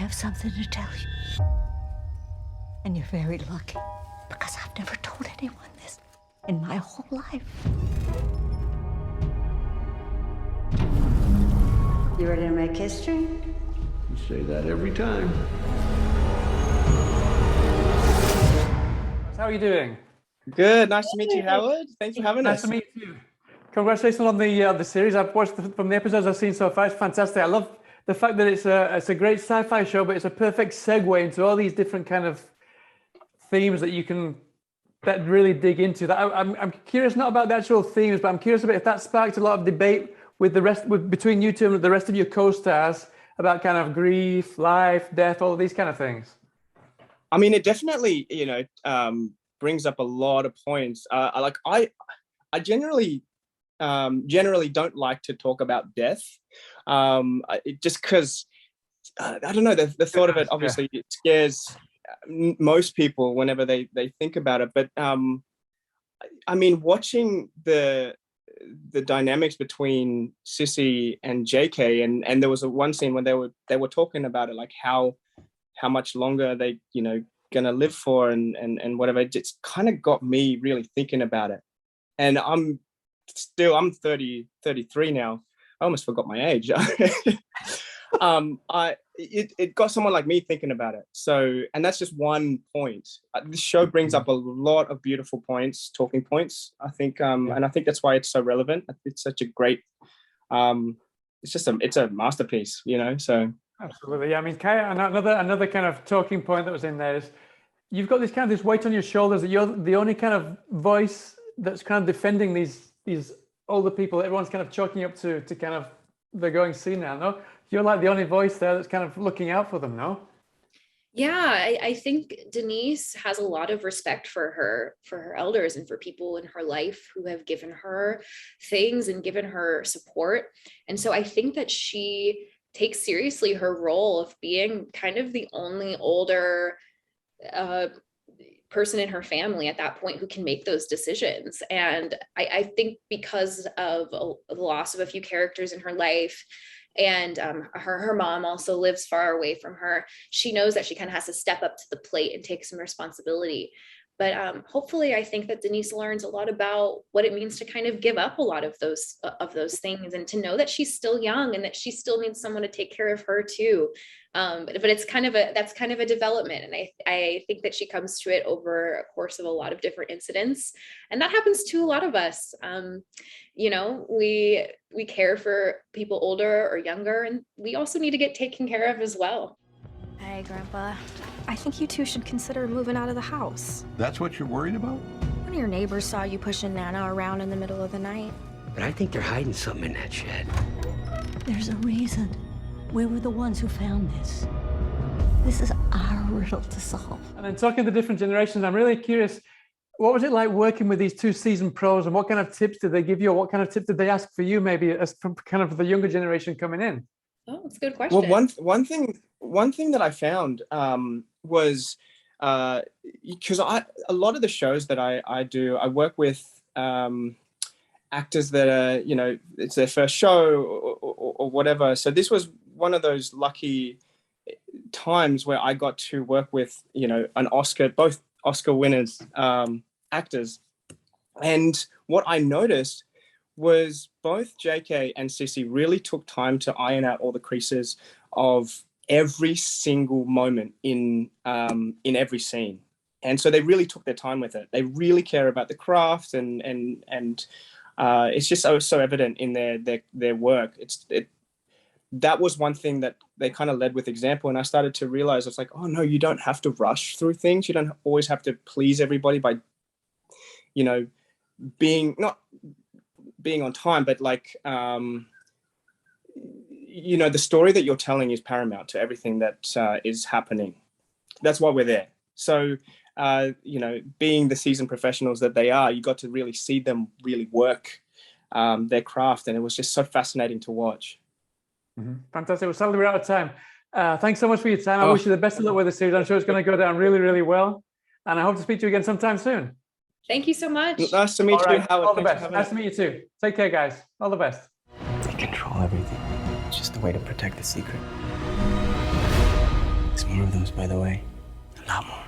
have something to tell you. And you're very lucky, because I've never told anyone this in my whole life. You ready to make history? You say that every time. How are you doing? Good. Nice to meet you, Howard. Thanks for having us. Nice to meet you. Congratulations on the series. I've watched from the episodes I've seen so far. It's fantastic. I love the fact that it's a great sci-fi show, but it's a perfect segue into all these different kind of themes that really dig into. That I'm curious not about the actual themes, but I'm curious about if that sparked a lot of debate between you two and the rest of your co-stars about kind of grief, life, death, all of these kind of things. I mean, it definitely, brings up a lot of points. I generally don't like to talk about death, just because I don't know, the thought of it, obviously it scares most people whenever they think about it. But I mean, watching the dynamics between Sissy and JK, and there was one scene when they were talking about it, like how much longer they gonna live for and whatever. It's kind of got me really thinking about it. And I'm 33 now. I almost forgot my age. It got someone like me thinking about it. So, and that's just one point. This show brings up a lot of beautiful points, talking points, I think. And I think that's why it's so relevant. It's such a great, it's a masterpiece, so. Absolutely. I mean, Kiah, another kind of talking point that was in there is you've got this weight on your shoulders that you're the only kind of voice that's kind of defending these older people. Everyone's kind of chalking up to kind of they're going senile, no? You're like the only voice there that's kind of looking out for them, no? Yeah, I think Denise has a lot of respect for her elders and for people in her life who have given her things and given her support. And so I think that she takes seriously her role of being kind of the only older person in her family at that point who can make those decisions. And I think because of the loss of a few characters in her life, and her mom also lives far away from her, she knows that she kind of has to step up to the plate and take some responsibility. But hopefully, I think that Denise learns a lot about what it means to kind of give up a lot of those things, and to know that she's still young and that she still needs someone to take care of her too. But that's kind of a development, and I think that she comes to it over a course of a lot of different incidents, and that happens to a lot of us. We care for people older or younger, and we also need to get taken care of as well. Hey, Grandpa. I think you two should consider moving out of the house. That's what you're worried about? One of your neighbors saw you pushing Nana around in the middle of the night. But I think they're hiding something in that shed. There's a reason. We were the ones who found this. This is our riddle to solve. And then talking to different generations, I'm really curious, what was it like working with these two seasoned pros, and what kind of tips did they give you, or what kind of tips did they ask for you, maybe as from kind of the younger generation coming in? Oh, that's a good question. Well, one thing that I found was because a lot of the shows that I do, I work with actors that are, it's their first show or whatever. So this was one of those lucky times where I got to work with, both Oscar winners, actors. And what I noticed was both JK and Sissy really took time to iron out all the creases of every single moment in every scene. And so they really took their time with it. They really care about the craft, and it's just so evident in their work. That was one thing that they kind of led with example. And I started to realize, it's like, oh no, you don't have to rush through things. You don't always have to please everybody by, not being on time, but like, the story that you're telling is paramount to everything that is happening. That's why we're there. So, being the seasoned professionals that they are, you got to really see them really work their craft. And it was just so fascinating to watch. Mm-hmm. Fantastic. Well, sadly, we're out of time. Thanks so much for your time. I wish you the best of luck with the series. I'm sure it's going to go down really, really well. And I hope to speak to you again sometime soon. Thank you so much. Nice to meet you, Howard. All the best. Nice to meet you too. Take care, guys. All the best. They control everything. It's just a way to protect the secret. more of those, by the way. A lot more.